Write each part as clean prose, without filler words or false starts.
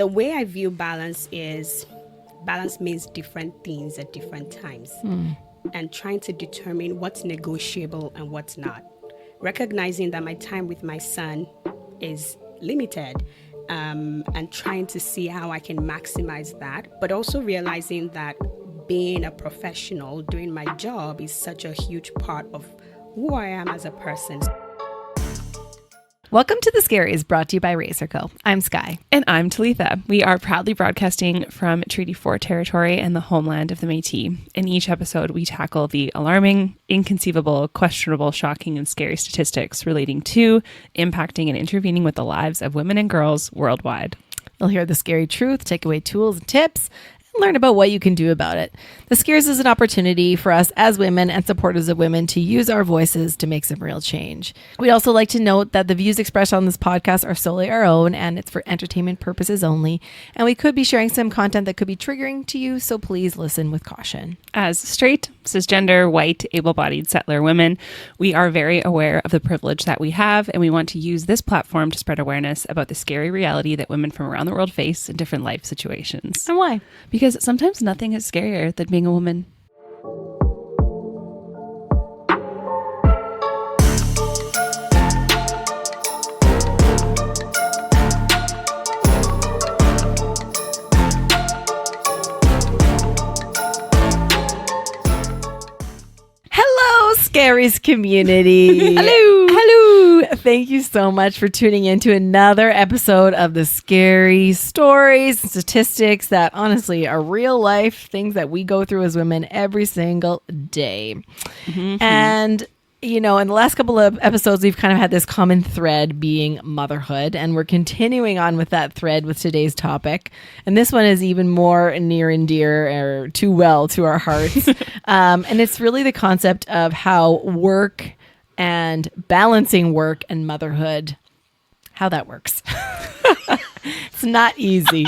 The way I view balance is balance means different things at different times, and trying to determine what's negotiable and what's not. Recognizing that my time with my son is limited, and trying to see how I can maximize that, but also realizing that being a professional, doing my job is such a huge part of who I am as a person. Welcome to The Scaries, brought to you by Razor Co. I'm Sky. And I'm Talitha. We are proudly broadcasting from Treaty 4 territory and the homeland of the Métis. In each episode, we tackle the alarming, inconceivable, questionable, shocking, and scary statistics relating to, impacting, and intervening with the lives of women and girls worldwide. You'll hear the scary truth, take away tools and tips, and learn about what you can do about it. The Scaries is an opportunity for us as women and supporters of women to use our voices to make some real change. We'd also like to note that the views expressed on this podcast are solely our own, and it's for entertainment purposes only. And we could be sharing some content that could be triggering to you, so please listen with caution. As straight, cisgender, white, able-bodied settler women, we are very aware of the privilege that we have, and we want to use this platform to spread awareness about the scary reality that women from around the world face in different life situations. And why? Because sometimes nothing is scarier than being a woman. Hello, Scaries community. Hello. Thank you so much for tuning in to another episode of the Scary Stories and Statistics that honestly are real life things that we go through as women every single day. Mm-hmm. And you know, in the last couple of episodes, we've kind of had this common thread being motherhood, and we're continuing on with that thread with today's topic. And this one is even more near and dear, or too well to our hearts. And it's really the concept of how work and balancing work and motherhood, how that works. It's not easy.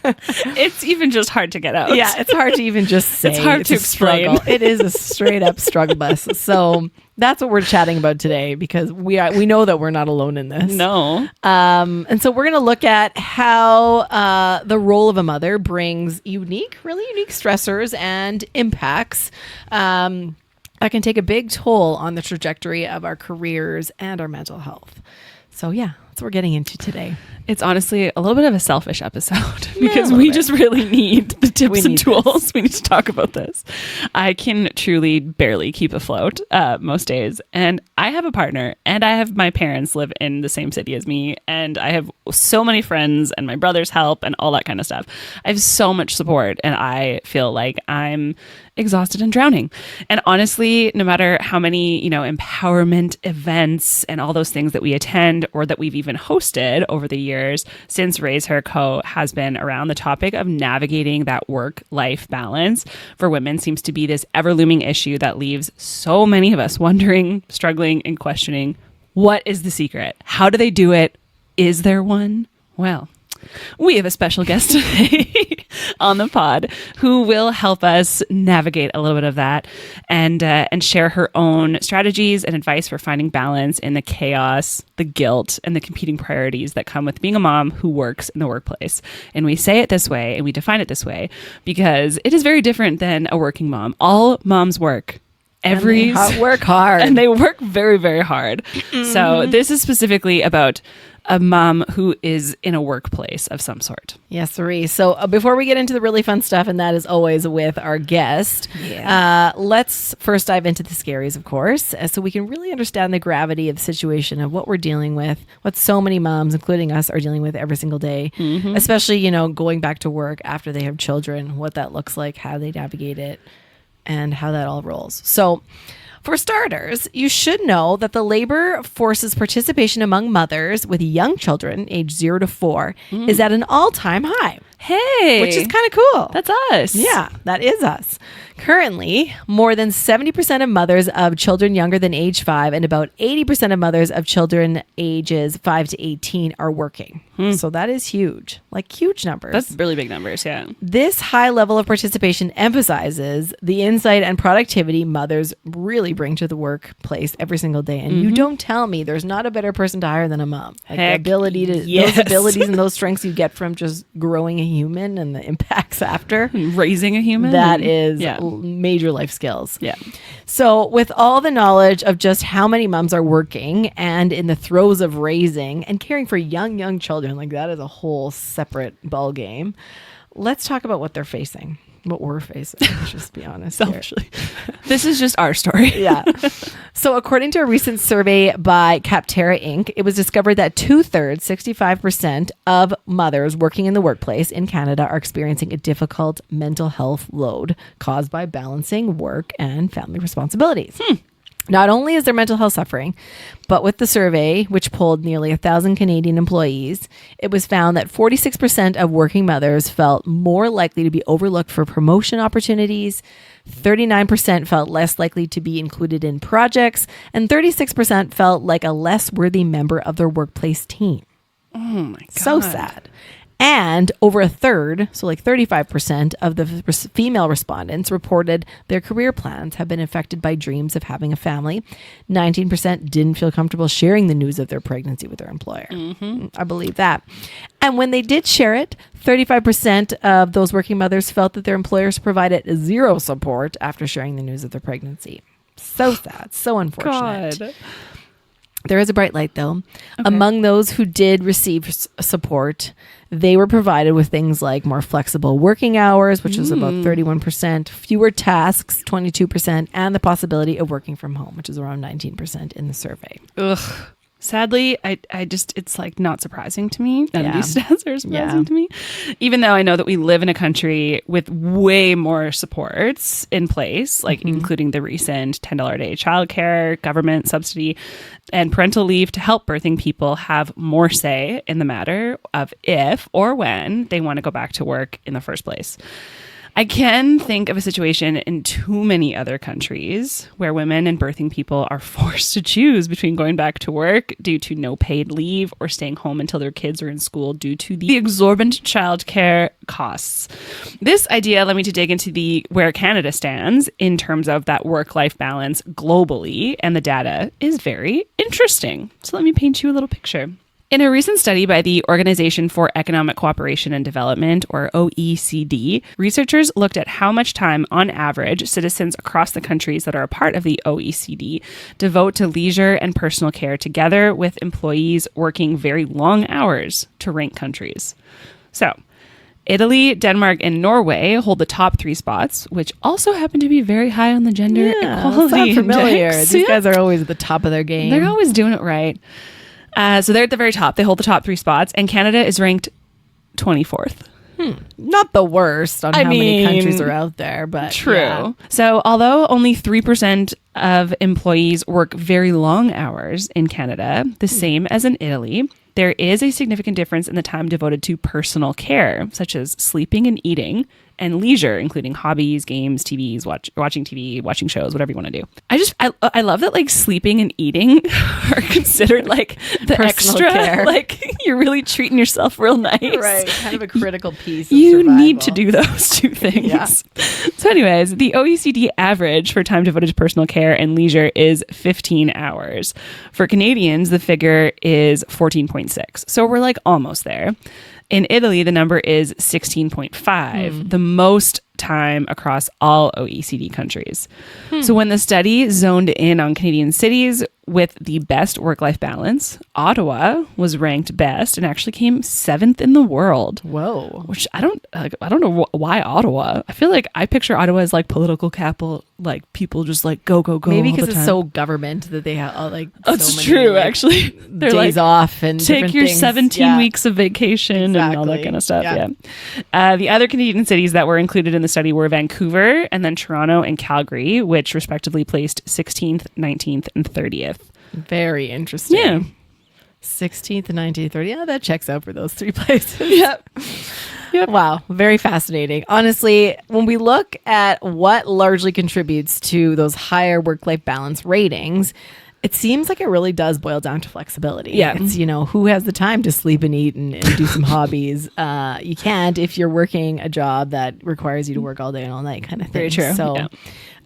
It's even just hard to get out. Yeah, it's hard to even just say. It's hard to explain. Struggle. It is a straight up struggle bus. So that's what we're chatting about today, because we know that we're not alone in this. No. And so we're going to look at how the role of a mother brings really unique stressors and impacts that can take a big toll on the trajectory of our careers and our mental health. So yeah, that's what we're getting into today. It's honestly a little bit of a selfish episode because we just really need the tips and tools. We need to talk about this. I can truly barely keep afloat most days. And I have a partner, and I have my parents live in the same city as me. And I have so many friends and my brother's help and all that kind of stuff. I have so much support, and I feel like I'm exhausted and drowning. And honestly, no matter how many, empowerment events and all those things that we attend or that we've even hosted over the years since Raise Her Co has been around, the topic of navigating that work-life balance for women seems to be this ever-looming issue that leaves so many of us wondering, struggling, and questioning, what is the secret? How do they do it? Is there one? Well, we have a special guest today on the pod who will help us navigate a little bit of that and share her own strategies and advice for finding balance in the chaos, the guilt, and the competing priorities that come with being a mom who works in the workplace. And we say it this way and we define it this way because it is very different than a working mom. All moms work. Work hard. And they work very, very hard. Mm-hmm. So this is specifically about a mom who is in a workplace of some sort. Yes, Marie. So before we get into the really fun stuff, and that is always with our guest, let's first dive into the scaries, of course, so we can really understand the gravity of the situation of what we're dealing with, what so many moms, including us, are dealing with every single day, especially, going back to work after they have children, what that looks like, how they navigate it, and how that all rolls. So for starters, you should know that the labor force's participation among mothers with young children, age 0 to 4, is at an all-time high. Hey! Which is kind of cool. That's us. Yeah, That is us. Currently, more than 70% of mothers of children younger than age 5 and about 80% of mothers of children ages 5 to 18 are working. So that is huge. Like huge numbers. That's really big numbers, yeah. This high level of participation emphasizes the insight and productivity mothers really bring to the workplace every single day. And you don't tell me there's not a better person to hire than a mom. Like the ability to those abilities and those strengths you get from just growing a human and the impacts after. Raising a human. That is major life skills. Yeah. So with all the knowledge of just how many moms are working and in the throes of raising and caring for young children, like that is a whole separate ball game. Let's talk about what they're facing. What we're facing, let's just be honest. Selfishly. This is just our story. Yeah. So according to a recent survey by Capterra Inc., it was discovered that 2/3, 65% of mothers working in the workplace in Canada are experiencing a difficult mental health load caused by balancing work and family responsibilities. Not only is there mental health suffering, but with the survey, which polled nearly 1,000 Canadian employees, it was found that 46% of working mothers felt more likely to be overlooked for promotion opportunities, 39% felt less likely to be included in projects, and 36% felt like a less worthy member of their workplace team. Oh my God. So sad. And over a third, so like 35% of the female respondents reported their career plans have been affected by dreams of having a family. 19% didn't feel comfortable sharing the news of their pregnancy with their employer. I believe that. And when they did share it, 35% of those working mothers felt that their employers provided zero support after sharing the news of their pregnancy. So sad. So unfortunate. God. There is a bright light, though. Okay. Among those who did receive support, they were provided with things like more flexible working hours, which is about 31%, fewer tasks, 22%, and the possibility of working from home, which is around 19% in the survey. Ugh. Sadly, I just, it's like not surprising to me. None of these stats are surprising to me. Even though I know that we live in a country with way more supports in place, like including the recent $10 a day childcare, government subsidy, and parental leave to help birthing people have more say in the matter of if or when they want to go back to work in the first place. I can think of a situation in too many other countries where women and birthing people are forced to choose between going back to work due to no paid leave or staying home until their kids are in school due to the exorbitant childcare costs. This idea led me to dig into where Canada stands in terms of that work-life balance globally, and the data is very interesting. So let me paint you a little picture. In a recent study by the Organization for Economic Cooperation and Development, or OECD, researchers looked at how much time, on average, citizens across the countries that are a part of the OECD devote to leisure and personal care, together with employees working very long hours to rank countries. So, Italy, Denmark, and Norway hold the top 3 spots, which also happen to be very high on the gender equality sound familiar. index. These guys are always at the top of their game. They're always doing it right. So they're at the very top. They hold the top 3 spots, and Canada is ranked 24th. Not the worst on how many countries are out there, but true. yeah. So although only 3% of employees work very long hours in Canada, the same as in Italy, there is a significant difference in the time devoted to personal care, such as sleeping and eating, and leisure, including hobbies, games, TVs, watching TV, watching shows, whatever you want to do. I love that like sleeping and eating are considered like the Personal extra, care. like you're really treating yourself real nice. Right, kind of a critical piece of You survival. need to do those 2 things. Yeah. So anyways, the OECD average for time devoted to personal care and leisure is 15 hours. For Canadians, the figure is 14.6. So we're like almost there. In Italy, the number is 16.5, the most time across all OECD countries. So when the study zoned in on Canadian cities with the best work-life balance, Ottawa was ranked best and actually came 7th in the world. Whoa. Which I don't know why Ottawa. I feel like I picture Ottawa as like political capital, like people just like go Maybe all because the it's time. so government that they have like Oh, so it's many, true, like, actually. They're days like, off and take different your things. 17 Yeah. weeks of vacation and all that Exactly. kind of stuff. Yeah. Yeah. The other Canadian cities that were included in the study were Vancouver and then Toronto and Calgary, which respectively placed 16th, 19th, and 30th. Very interesting. Yeah. 16th and 19th, 30th. Yeah, that checks out for those 3 places. Yep. Wow, very fascinating. Honestly, when we look at what largely contributes to those higher work-life balance ratings, it seems like it really does boil down to flexibility. Yeah. It's, who has the time to sleep and eat and do some hobbies? You can't if you're working a job that requires you to work all day and all night kind of thing. Very true. So,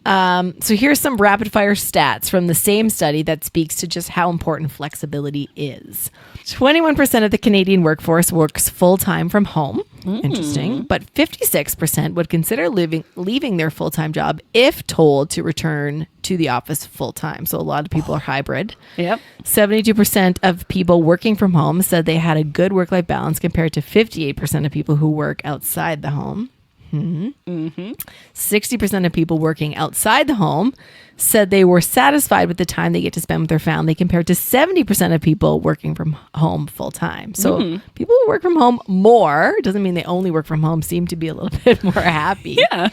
so here's some rapid fire stats from the same study that speaks to just how important flexibility is. 21% of the Canadian workforce works full-time from home. Interesting. But 56% would consider leaving their full-time job if told to return to the office full-time. So a lot of people are hybrid. Yep. 72% of people working from home said they had a good work-life balance compared to 58% of people who work outside the home. 60% of people working outside the home said they were satisfied with the time they get to spend with their family compared to 70% of people working from home full time. So people who work from home more, doesn't mean they only work from home, seem to be a little bit more happy. Yeah.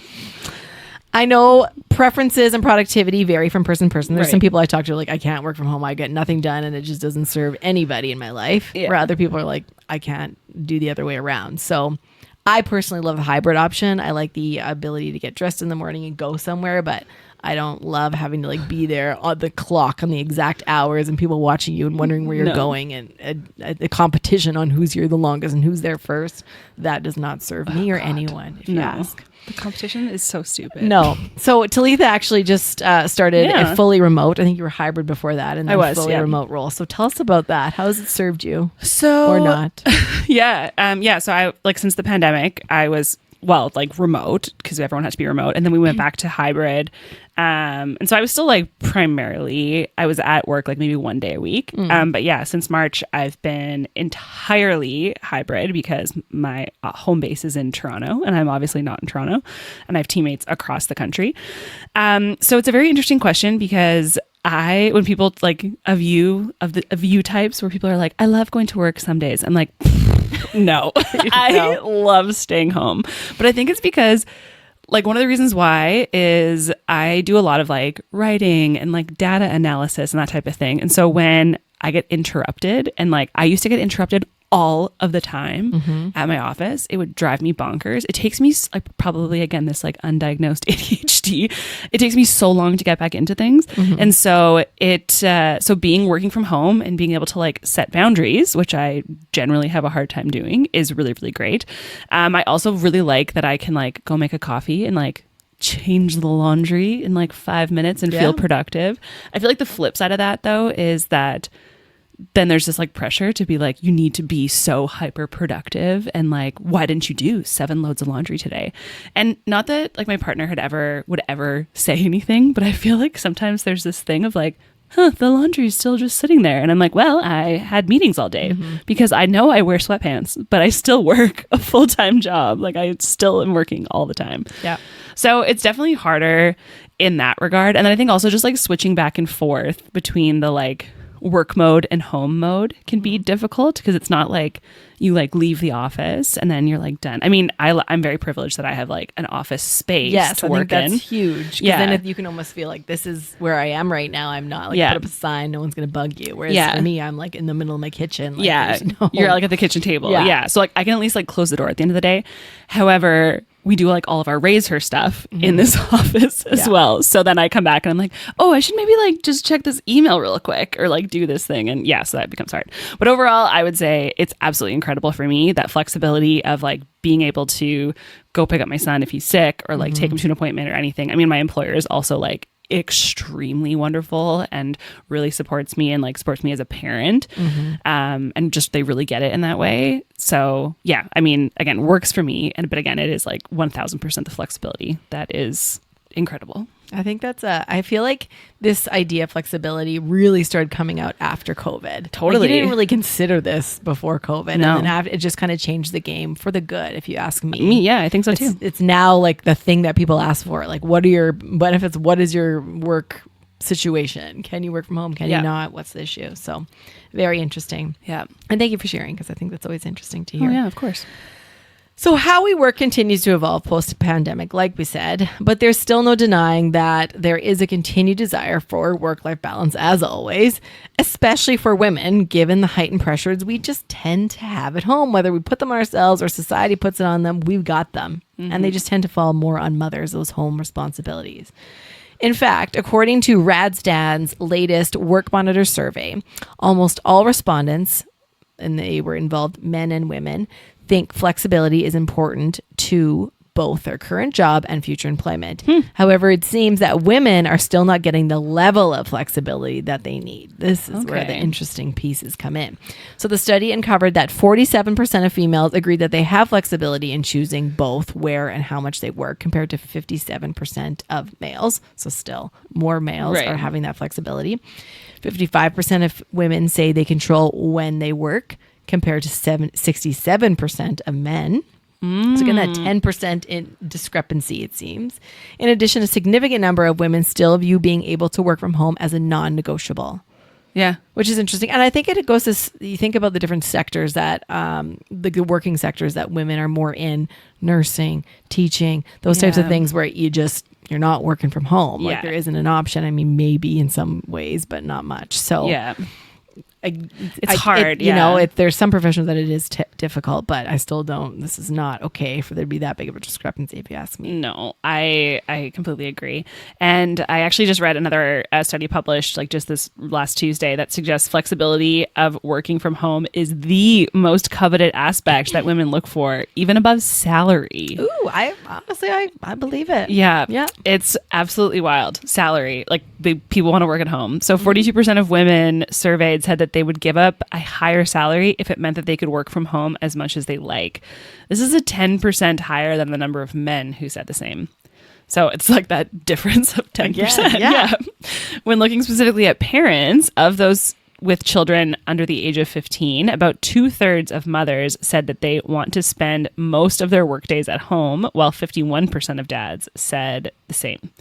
I know preferences and productivity vary from person to person. There's Right. some people I talk to are like, I can't work from home. I get nothing done and it just doesn't serve anybody in my life. Yeah. Where other people are like, I can't do the other way around. So I personally love the hybrid option. I like the ability to get dressed in the morning and go somewhere, but I don't love having to like be there on the clock on the exact hours and people watching you and wondering where you're going and the competition on who's here the longest and who's there first. That does not serve me or anyone, if you ask. The competition is so stupid. No. So Talitha actually just started a fully remote. I think you were hybrid before that, and then fully remote role. So tell us about that. How has it served you? So or not? Yeah. So I since the pandemic, I was remote because everyone had to be remote, and then we went back to hybrid. And so I was still primarily I was at work maybe one day a week. But yeah, since March I've been entirely hybrid because my home base is in Toronto and I'm obviously not in Toronto, and I have teammates across the country. So it's a very interesting question because when people of you types where people are like, I love going to work some days, I'm like, no, I love staying home. But I think it's because one of the reasons why is I do a lot of writing and data analysis and that type of thing. And so when I get interrupted, and I used to get interrupted all of the time at my office, it would drive me bonkers. It takes me probably, again, this undiagnosed ADHD. It takes me so long to get back into things. And so so working from home and being able to set boundaries, which I generally have a hard time doing, is really, really great. I also really like that I can go make a coffee and change the laundry in 5 minutes and feel productive. I feel like the flip side of that though is that then there's this pressure to be you need to be so hyper productive and why didn't you do 7 loads of laundry today? And not that my partner would ever say anything, but I feel sometimes there's this thing of the laundry is still just sitting there. And I'm well, I had meetings all day because I know I wear sweatpants, but I still work a full-time job. I still am working all the time. Yeah. So it's definitely harder in that regard. And then I think also just switching back and forth between the work mode and home mode can be difficult because it's not you leave the office and then you're done. I mean, I'm very privileged that I have an office space to work in. Yes, I think that's huge. Yeah. Then you can almost feel this is where I am right now. I'm not put up a sign, no one's going to bug you. Whereas for me, I'm in the middle of my kitchen. You're at the kitchen table. Yeah. So I can at least close the door at the end of the day. However, we do all of our raise her stuff in this office as well. So then I come back and I'm oh, I should maybe just check this email real quick or do this thing. And so that becomes hard. But overall, I would say it's absolutely incredible for me, that flexibility of being able to go pick up my son if he's sick or take him to an appointment or anything. I mean, my employer is also extremely wonderful and really supports me and supports me as a parent. And just they really get it in that way. So yeah, I mean, again, works for me. But again, it is 1000% the flexibility that is incredible. I think I feel this idea of flexibility really started coming out after COVID. Totally. You didn't really consider this before COVID. No. And then it just kind of changed the game for the good, if you ask me. Yeah, I think so too. It's now the thing that people ask for. What are your benefits? What is your work situation? Can you work from home? Can you not? What's the issue? So very interesting. Yeah. And thank you for sharing, because I think that's always interesting to hear. Oh, yeah, of course. So how we work continues to evolve post-pandemic, like we said, but there's still no denying that there is a continued desire for work-life balance, as always, especially for women, given the heightened pressures we just tend to have at home. Whether we put them on ourselves or society puts it on them, we've got them. And they just tend to fall more on mothers, those home responsibilities. In fact, according to Radstad's latest Work Monitor survey, almost all respondents, and they were involved men and women, think flexibility is important to both their current job and future employment. However, it seems that women are still not getting the level of flexibility that they need. This is where the interesting pieces come in. So the study uncovered that 47% of females agreed that they have flexibility in choosing both where and how much they work, compared to 57% of males. So still more males are having that flexibility. 55% of women say they control when they work, compared to 67% of men. So again, that 10% in discrepancy, it seems. In addition, a significant number of women still view being able to work from home as a non-negotiable. Yeah. Which is interesting. And I think it goes to, you think about the different sectors that, the working sectors that women are more in, nursing, teaching, those types of things where you're not working from home. Like there isn't an option. I mean, maybe in some ways, but not much. So it's hard. You know, there's some professions that it is difficult, but I still don't. This is not okay for there to be that big of a discrepancy, if you ask me. No, I completely agree. And I actually just read another study published like just this last Tuesday that suggests flexibility of working from home is the most coveted aspect that women look for, even above salary. Ooh, I believe it. Yeah. It's absolutely wild. Salary, like people want to work at home. So 42% of women surveyed said that they would give up a higher salary if it meant that they could work from home as much as they like. This is a 10% higher than the number of men who said the same. So it's like that difference of 10%. Yeah. When looking specifically at parents of those with children under the age of 15, about 2/3 of mothers said that they want to spend most of their work days at home, while 51% of dads said the same.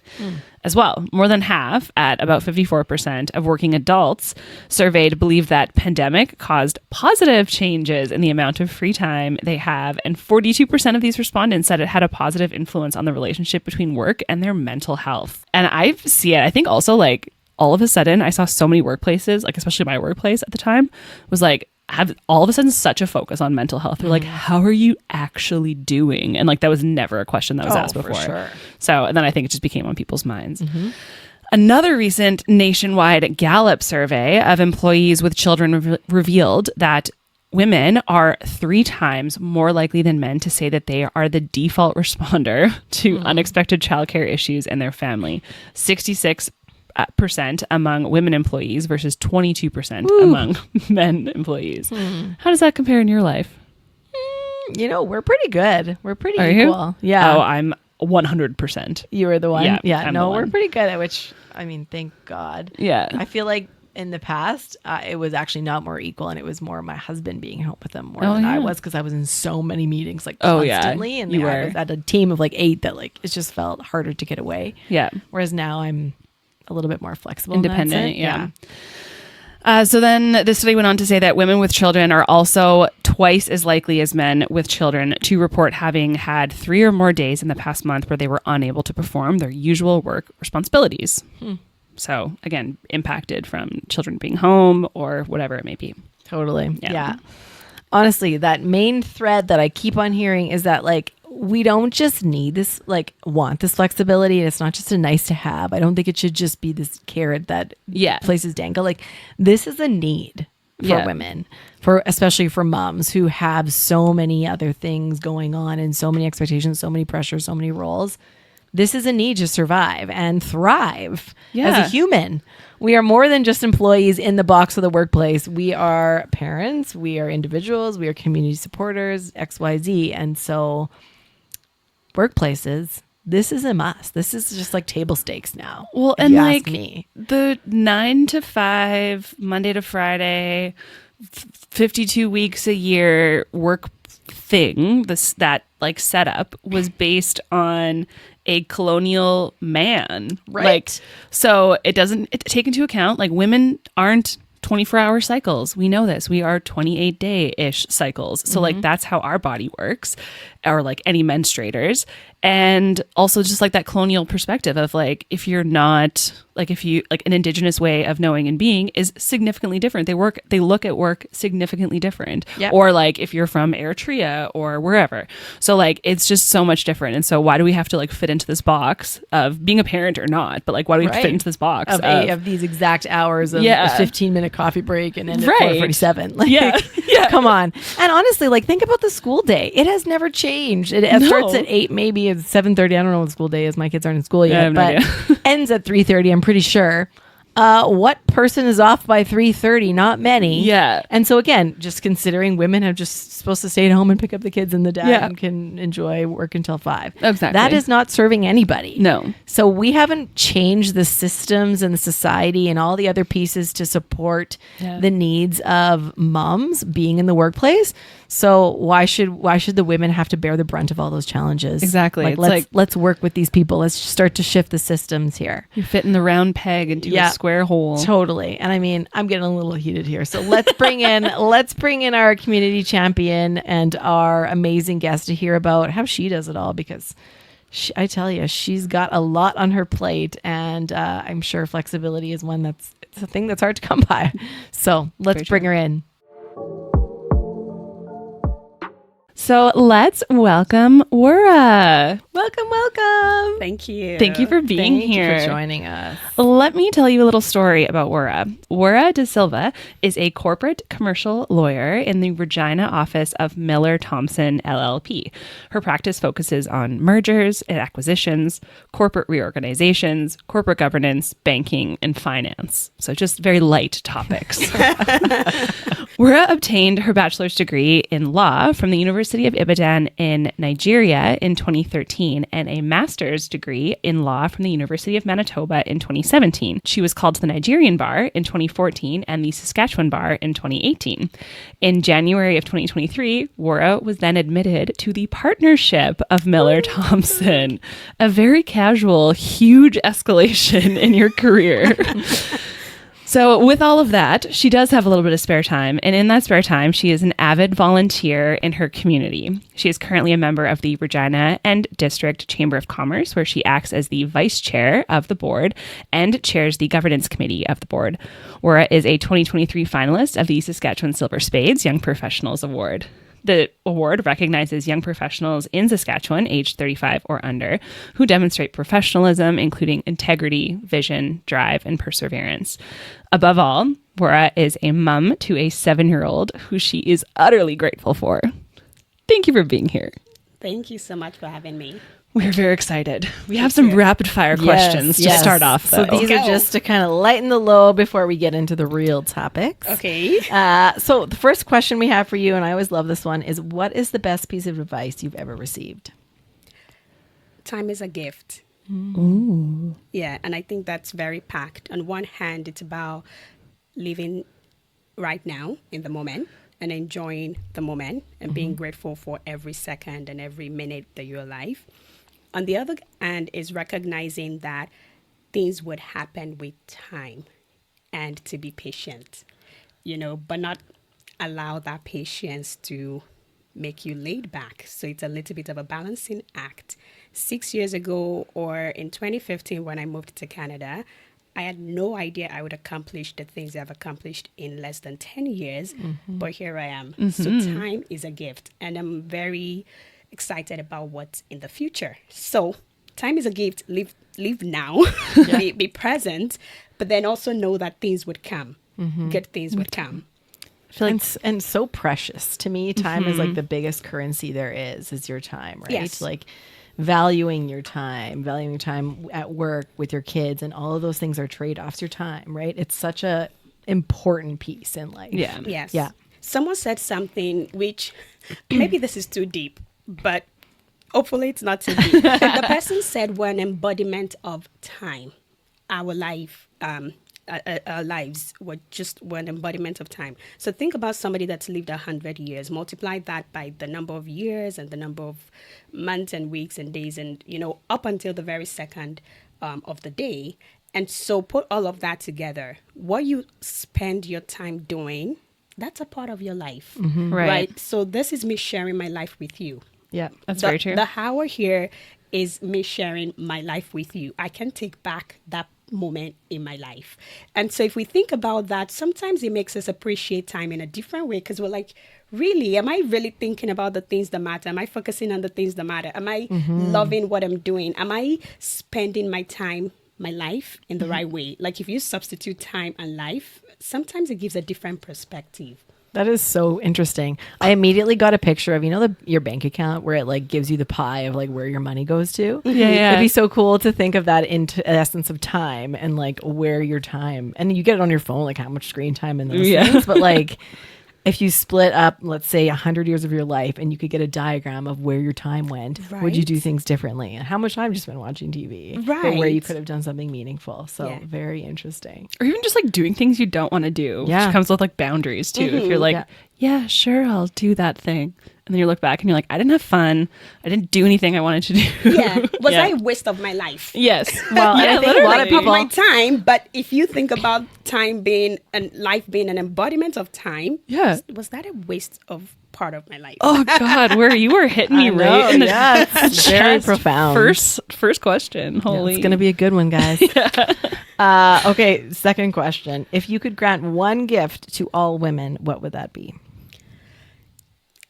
As well, more than half, at about 54% of working adults surveyed, believe that pandemic caused positive changes in the amount of free time they have, and 42% of these respondents said it had a positive influence on the relationship between work and their mental health. And I see it. I think also like all of a sudden I saw so many workplaces, like especially my workplace at the time, was like have all of a sudden such a focus on mental health. They're like, how are you actually doing? And like that was never a question that was asked before. For sure. So and then I think it just became on people's minds. Another recent nationwide Gallup survey of employees with children revealed that women are 3 times more likely than men to say that they are the default responder to unexpected childcare issues in their family. 66% among women employees versus 22% among men employees. How does that compare in your life? You know, we're pretty good. We're pretty equal. You? Yeah. Oh, I'm 100%. You were the one? Yeah. No, we're pretty good at which, I mean, thank God. Yeah. I feel like in the past, it was actually not more equal, and it was more my husband being home with them more than I was, because I was in so many meetings like constantly. And I was at a team of like 8 that like it just felt harder to get away. Yeah. Whereas now I'm a little bit more flexible, independent. So then this study went on to say that women with children are also twice as likely as men with children to report having had 3 or more days in the past month where they were unable to perform their usual work responsibilities. So again, impacted from children being home or whatever it may be. Totally. Yeah. Honestly, that main thread that I keep on hearing is that like we don't just need this, like want this flexibility, and it's not just a nice to have. I don't think it should just be this carrot that places dangle. Like this is a need for women, for especially for moms who have so many other things going on and so many expectations, so many pressures, so many roles. This is a need to survive and thrive as a human. We are more than just employees in the box of the workplace. We are parents, we are individuals, we are community supporters, XYZ. And so workplaces, this is a must. This is just like table stakes now. Well, and like the 9 to 5, Monday to Friday, 52 weeks a year work thing, that like setup was based on a colonial man. Right. Like, so it doesn't take into account like women aren't 24-hour cycles. We know this. We are 28-day-ish cycles. So like that's how our body works, or like any menstruators. And also just like that colonial perspective of like, if you're not like, if you like an indigenous way of knowing and being is significantly different. They look at work significantly different. Yep. Or like if you're from Eritrea or wherever. So like, it's just so much different. And so why do we have to like fit into this box of being a parent or not? But like, why do we have to fit into this box of these exact hours of a 15-minute coffee break and end at 4:47? Like, come on. And honestly, like think about the school day. It has never changed. It starts at 8, maybe it's 7:30. I don't know what school day is. My kids aren't in school yet, but ends at 3:30. I'm pretty sure. What person is off by 3:30? Not many. Yeah. And so again, just considering women are just supposed to stay at home and pick up the kids, and the dad can enjoy work until 5. Exactly. That is not serving anybody. No. So we haven't changed the systems and the society and all the other pieces to support the needs of moms being in the workplace. So why should the women have to bear the brunt of all those challenges? Exactly. Like, let's work with these people. Let's start to shift the systems here. You fit in the round peg into a square hole. Totally. And I mean, I'm getting a little heated here. So let's bring in our community champion and our amazing guest to hear about how she does it all, because I tell you, she's got a lot on her plate, and I'm sure flexibility is it's a thing that's hard to come by. So let's bring her in. So let's welcome Wura. Welcome. Thank you. Thank you for being here. Thank you for joining us. Let me tell you a little story about Wura. Wura Dasylva is a corporate commercial lawyer in the Regina office of Miller Thompson LLP. Her practice focuses on mergers and acquisitions, corporate reorganizations, corporate governance, banking, and finance. So just very light topics. Wura obtained her bachelor's degree in law from the University of Ibadan in Nigeria in 2013 and a master's degree in law from the University of Manitoba in 2017. She was called to the Nigerian bar in 2014 and the Saskatchewan bar in 2018. In January of 2023, Wura was then admitted to the partnership of Miller Thompson, a very casual, huge escalation in your career. So with all of that, she does have a little bit of spare time. And in that spare time, she is an avid volunteer in her community. She is currently a member of the Regina and District Chamber of Commerce, where she acts as the vice chair of the board and chairs the governance committee of the board. Wura is a 2023 finalist of the Saskatchewan Silver Spades Young Professionals Award. The award recognizes young professionals in Saskatchewan, aged 35 or under, who demonstrate professionalism, including integrity, vision, drive, and perseverance. Above all, Wura is a mom to a 7-year-old who she is utterly grateful for. Thank you for being here. Thank you so much for having me. We're very excited. We have some rapid fire questions to start off, though. So these are just to kind of lighten the load before we get into the real topics. Okay. So the first question we have for you, and I always love this one, is what is the best piece of advice you've ever received? Time is a gift. Ooh. Yeah, and I think that's very packed. On one hand, it's about living right now in the moment and enjoying the moment and being grateful for every second and every minute that you're alive. On the other hand is recognizing that things would happen with time and to be patient, but not allow that patience to make you laid back. So it's a little bit of a balancing act. 6 years ago, or in 2015 when I moved to Canada, I had no idea I would accomplish the things I've accomplished in less than 10 years, but here I am. So time is a gift, and I'm very excited about what's in the future. So time is a gift. Live now, be present, but then also know that things would come. Good things would come. I feel like and so precious. To me, time is like the biggest currency there is your time, right? Yes. Like valuing your time at work with your kids, and all of those things are trade-offs. Your time, right? It's such a important piece in life. Yeah. Yes. Yeah. Someone said something which maybe this is too deep, but hopefully it's not too deep. The person said we're an embodiment of time. Our life, our lives were an embodiment of time. So think about somebody that's lived 100 years. Multiply that by the number of years and the number of months and weeks and days and, up until the very second of the day. And so put all of that together. What you spend your time doing, that's a part of your life. Right. So this is me sharing my life with you. Yeah. That's very true. The hour here is me sharing my life with you. I can take back that moment in my life. And so if we think about that, sometimes it makes us appreciate time in a different way, because we're like, really, am I really thinking about the things that matter? Am I focusing on the things that matter? Am I loving what I'm doing? Am I spending my time, my life in the right way? Like if you substitute time and life, sometimes it gives a different perspective. That is so interesting. I immediately got a picture of, your bank account where it like gives you the pie of like where your money goes to. Yeah. It'd be so cool to think of that into essence of time and like where your time, and you get it on your phone, like how much screen time and those things. But like if you split up, let's say 100 years of your life, and you could get a diagram of where your time went, would you do things differently? And how much time did you spend watching TV? Right. Or where you could have done something meaningful. So Yeah. very interesting. Or even just like doing things you don't want to do, Yeah. which comes with like boundaries too. If you're like, yeah, sure, I'll do that thing. And then you look back and you're like, I didn't have fun. I didn't do anything I wanted to do. Yeah. Was that a waste of my life? Yes. Well, yeah, I think a lot of Of people, my time, but if you think about time being and life being an embodiment of time, Yeah. was that a waste of part of my life? Oh God, where you were hitting me I know, right in the yeah, it's very chest. profound. First question. Holy, it's going to be a good one, guys. Okay, second question. If you could grant one gift to all women, what would that be?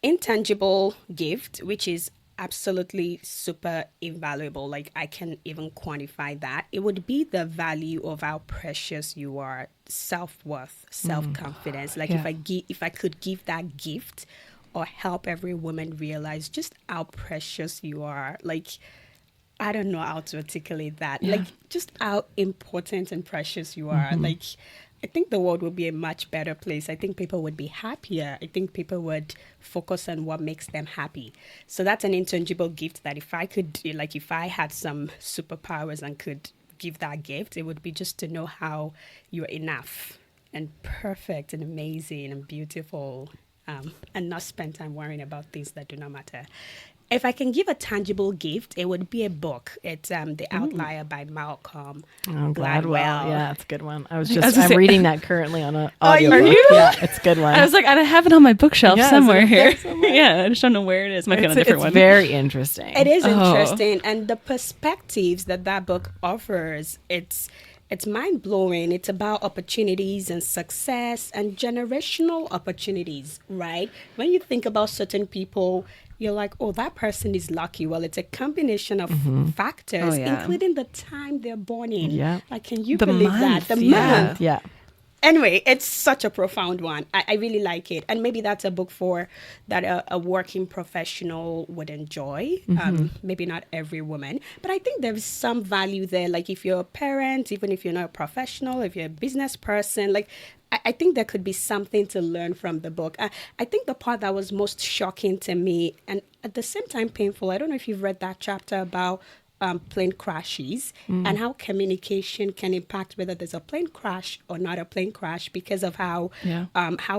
Intangible gift, which is absolutely super invaluable. Like I can even quantify that. It would be the value of how precious you are, self-worth, self-confidence. Like if I could give that gift or help every woman realize just how precious you are. Like I don't know how to articulate that. Like just how important and precious you are. Like I think the world would be a much better place. I think people would be happier. I think people would focus on what makes them happy. So that's an intangible gift that if I could, like if I had some superpowers and could give that gift, it would be just to know how you're enough and perfect and amazing and beautiful, and not spend time worrying about things that do not matter. If I can give a tangible gift, it would be a book. It's The Outlier by Malcolm Gladwell. Yeah, it's a good one. I'm reading that currently on an audio. Are you? Yeah, it's a good one. I was like, I have it on my bookshelf Yeah, somewhere is it here. there somewhere? Yeah, I just don't know where it is. Might be on a different it's one. very interesting. It is interesting, and the perspectives that book offers, it's mind blowing. It's about opportunities and success and generational opportunities, right? When you think about certain people, you're like, oh, that person is lucky. Well, it's a combination of factors, including the time they're born in. Yeah. Like, can you The believe month, that? The yeah. month. Yeah. Anyway, it's such a profound one. I really like it. And maybe that's a book for that a working professional would enjoy. Maybe not every woman. But I think there's some value there. Like if you're a parent, even if you're not a professional, if you're a business person, like I think there could be something to learn from the book. I think the part that was most shocking to me and at the same time painful, I don't know if you've read that chapter about plane crashes and how communication can impact whether there's a plane crash or not a plane crash because of how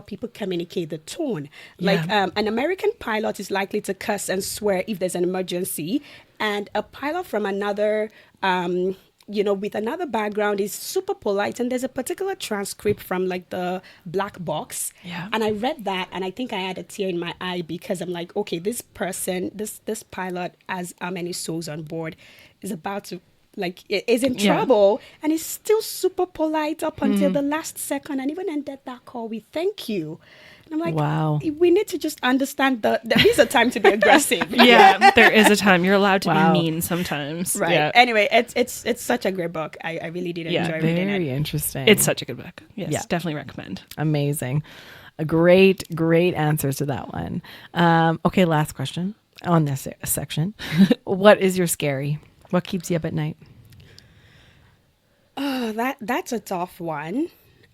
people communicate, the tone. Like an American pilot is likely to cuss and swear if there's an emergency, and a pilot from another with another background is super polite, and there's a particular transcript from like the black box. Yeah. And I read that and I think I had a tear in my eye because I'm like, okay, this person, this pilot has how many souls on board, is about to is in trouble, and is still super polite up until the last second, and even ended that call with thank you. And I'm like, wow, we need to just understand that there is a time to be aggressive. Yeah, there is a time. You're allowed to be mean sometimes. Right. Yeah. Anyway, it's such a great book. I really did enjoy reading it. Very interesting. It's such a good book. Yes, definitely recommend. Amazing. A great answers to that one. Okay, last question on this section. What is your scary? What keeps you up at night? Oh, that's a tough one.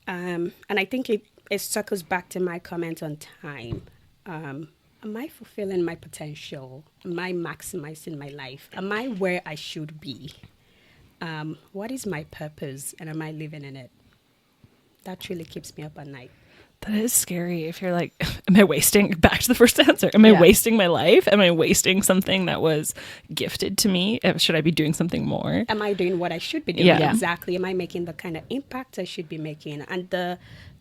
And I think it circles back to my comment on time. Am I fulfilling my potential? Am I maximizing my life? Am I where I should be? What is my purpose, and am I living in it? That really keeps me up at night. That is scary. If you're like, am I wasting, back to the first answer, am I wasting my life? Am I wasting something that was gifted to me? Should I be doing something more? Am I doing what I should be doing? Yeah. Exactly. Am I making the kind of impact I should be making? And the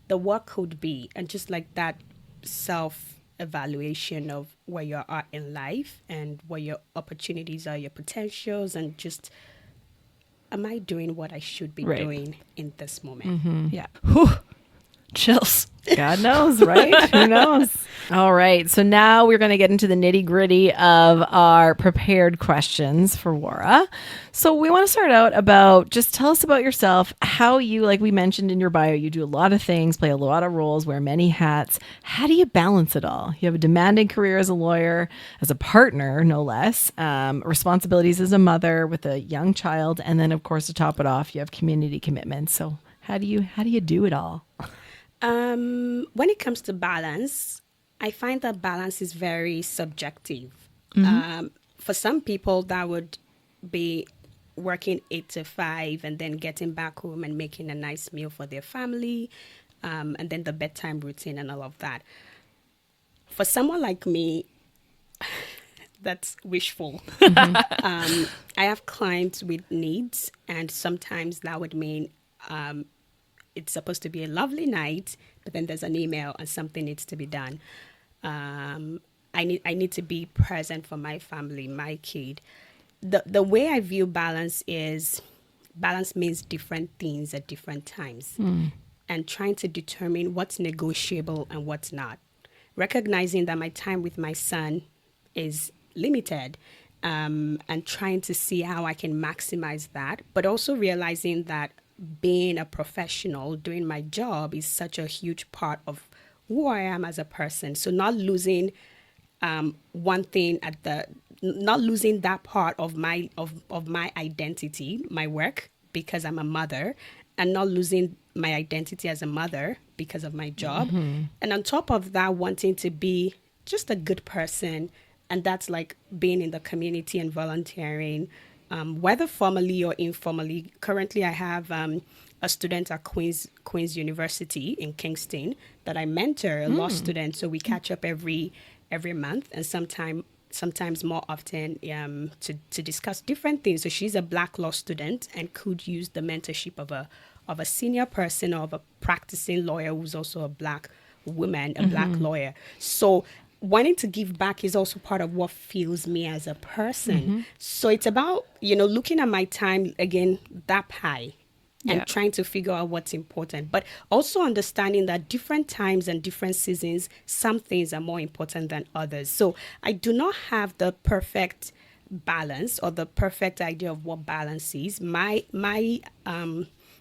work could be, and just like that self-evaluation of where you are in life and what your opportunities are, your potentials, and just, am I doing what I should be doing in this moment? Yeah. Whew. Chills. God knows, right? Who knows? All right. So now we're going to get into the nitty gritty of our prepared questions for Wura. So we want to start out about, just tell us about yourself, how you, like we mentioned in your bio, you do a lot of things, play a lot of roles, wear many hats. How do you balance it all? You have a demanding career as a lawyer, as a partner, no less, responsibilities as a mother with a young child. And then, of course, to top it off, you have community commitments. So how do you do it all? When it comes to balance, I find that balance is very subjective. For some people, that would be working 8 to 5 and then getting back home and making a nice meal for their family, and then the bedtime routine and all of that. For someone like me, that's wishful. I have clients with needs, and sometimes that would mean it's supposed to be a lovely night, but then there's an email and something needs to be done. I need to be present for my family, my kid. The way I view balance is, balance means different things at different times, and trying to determine what's negotiable and what's not. Recognizing that my time with my son is limited, and trying to see how I can maximize that, but also realizing that being a professional, doing my job is such a huge part of who I am as a person. So not losing one thing not losing that part of my identity, my work, because I'm a mother, and not losing my identity as a mother because of my job. And on top of that, wanting to be just a good person, and that's like being in the community and volunteering, whether formally or informally. Currently, I have a student at Queen's University in Kingston that I mentor, a law student. So we catch up every month, and sometimes more often to discuss different things. So she's a Black law student and could use the mentorship of a senior person or of a practicing lawyer who's also a Black woman, a Black lawyer. So wanting to give back is also part of what fuels me as a person. So it's about, looking at my time, again, that pie, and trying to figure out what's important, but also understanding that different times and different seasons, some things are more important than others. So I do not have the perfect balance or the perfect idea of what balance is.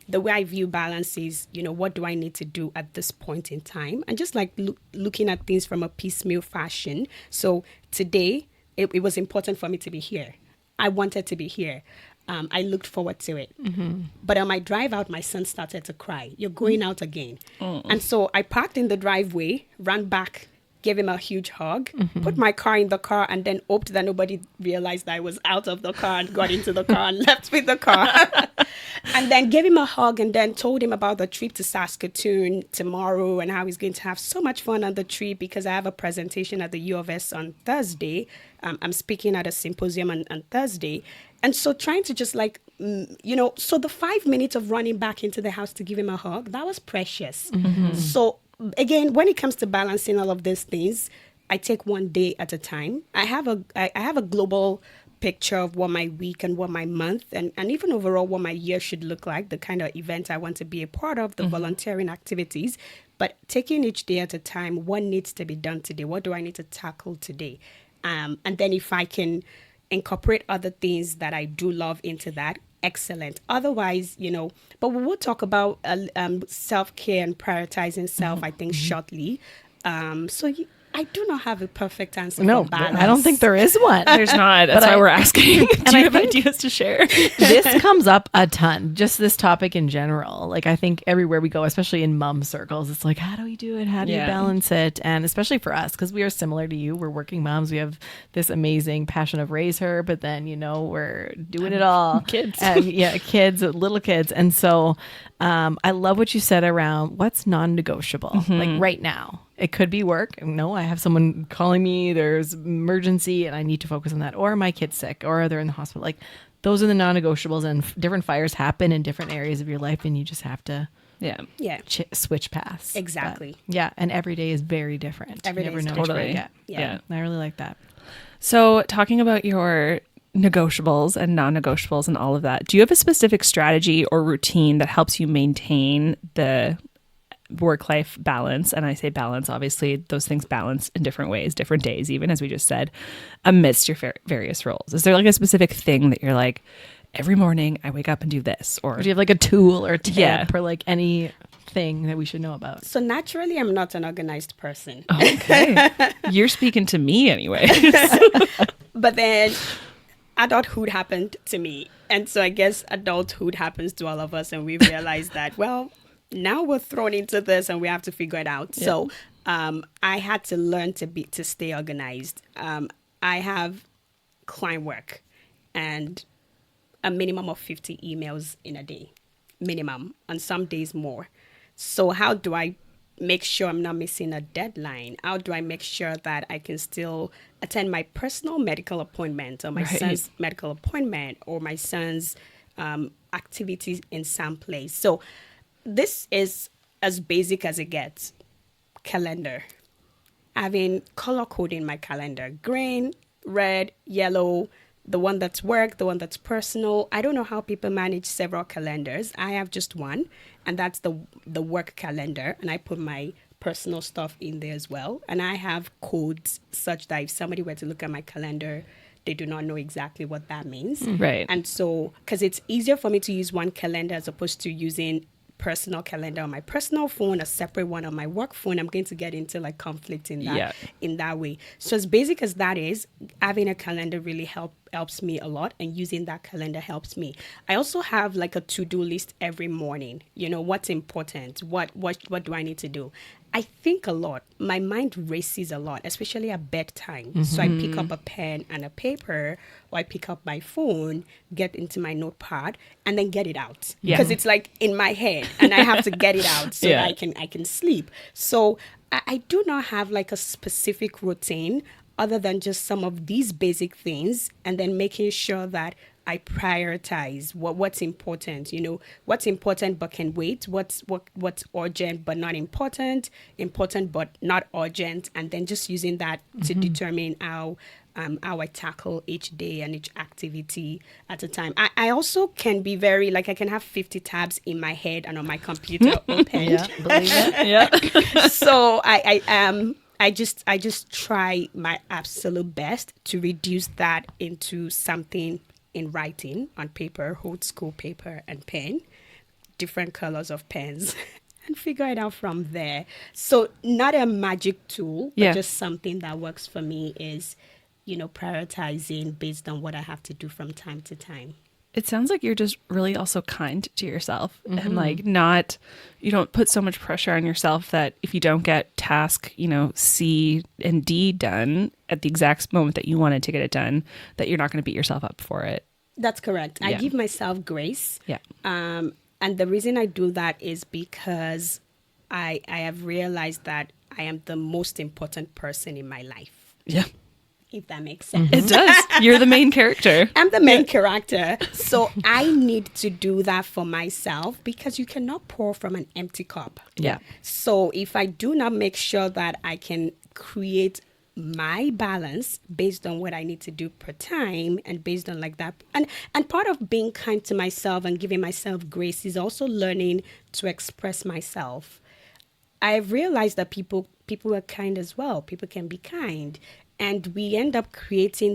The way I view balance is, what do I need to do at this point in time? And just like looking at things from a piecemeal fashion. So today, it was important for me to be here. I wanted to be here. I looked forward to it. But on my drive out, my son started to cry. You're going out again. And so I parked in the driveway, ran back, gave him a huge hug, put my car in the car, and then hoped that nobody realized that I was out of the car and got into the car and left with the car. And then gave him a hug and then told him about the trip to Saskatoon tomorrow and how he's going to have so much fun on the trip because I have a presentation at the U of S on Thursday. I'm speaking at a symposium on Thursday. And so trying to just so the 5 minutes of running back into the house to give him a hug, that was precious. So again, when it comes to balancing all of these things, I take one day at a time. I have a global picture of what my week and what my month and even overall what my year should look like, the kind of event I want to be a part of, the volunteering activities. But taking each day at a time, what needs to be done today? What do I need to tackle today? And then if I can incorporate other things that I do love into that, excellent. Otherwise, but we will talk about self-care and prioritizing self, I think, shortly. So I do not have a perfect answer No, for balance. I don't think there is one. There's not. That's why we're asking. Do you have think- ideas to share? This comes up a ton, just this topic in general. Like, I think everywhere we go, especially in mom circles, it's like, how do we do it? How do you balance it? And especially for us, because we are similar to you. We're working moms. We have this amazing passion of raise her, but then, we're doing it all. Kids. Kids, little kids. And so I love what you said around what's non-negotiable, like right now. It could be work. No, I have someone calling me. There's emergency and I need to focus on that. Or my kid's sick or they're in the hospital. Like those are the non-negotiables, and different fires happen in different areas of your life and you just have to switch paths. Exactly. But, and every day is very different. Every day is totally. Yeah. I really like that. So talking about your negotiables and non-negotiables and all of that, do you have a specific strategy or routine that helps you maintain the work-life balance? And I say balance, obviously those things balance in different ways, different days, even as we just said, amidst your various roles. Is there like a specific thing that you're like, every morning I wake up and do this? Or do you have like a tool or a tip or like anything that we should know about? So naturally, I'm not an organized person. Okay. You're speaking to me anyway. But then adulthood happened to me. And so I guess adulthood happens to all of us. And we realize that, well, now we're thrown into this and we have to figure it out. Yeah. So I had to learn to stay organized. I have client work and a minimum of 50 emails in a day, minimum, on some days more. So how do I make sure I'm not missing a deadline? How do I make sure that I can still attend my personal medical appointment or my son's medical appointment or my son's activities in some place? So this is as basic as it gets. Calendar. Having color coding my calendar. Green, red, yellow, the one that's work, the one that's personal. I don't know how people manage several calendars. I have just one, and that's the work calendar. And I put my personal stuff in there as well. And I have codes such that if somebody were to look at my calendar, they do not know exactly what that means. Right. And so, because it's easier for me to use one calendar as opposed to using personal calendar on my personal phone, a separate one on my work phone, I'm going to get into like conflict in that way. So as basic as that is, having a calendar really helps me a lot, and using that calendar helps me. I also have like a to-do list every morning. What's important, what do I need to do? I think a lot. My mind races a lot, especially at bedtime. Mm-hmm. So I pick up a pen and a paper, or I pick up my phone, get into my notepad, and then get it out. Because it's like in my head, and I have to get it out so that I can sleep. So I do not have like a specific routine other than just some of these basic things, and then making sure that I prioritize what's important, what's important but can wait, what's urgent but not important but not urgent, and then just using that to determine how I tackle each day and each activity at a time. I also can be very, like, I can have 50 tabs in my head and on my computer open. Yeah, believe it. Yeah. So I just try my absolute best to reduce that into something in writing on paper, old school paper and pen, different colors of pens, and figure it out from there. So not a magic tool, but just something that works for me is, prioritizing based on what I have to do from time to time. It sounds like you're just really also kind to yourself, and like you don't put so much pressure on yourself that if you don't get task, C and D done at the exact moment that you wanted to get it done, that you're not going to beat yourself up for it. That's correct. I give myself grace. Yeah. And the reason I do that is because I have realized that I am the most important person in my life. Yeah. If that makes sense. It does. You're the main character. I'm the main character. So I need to do that for myself, because you cannot pour from an empty cup. Yeah. So if I do not make sure that I can create my balance based on what I need to do per time, and based on like that, and part of being kind to myself and giving myself grace is also learning to express myself. I've realized that people are kind as well. People can be kind. And we end up creating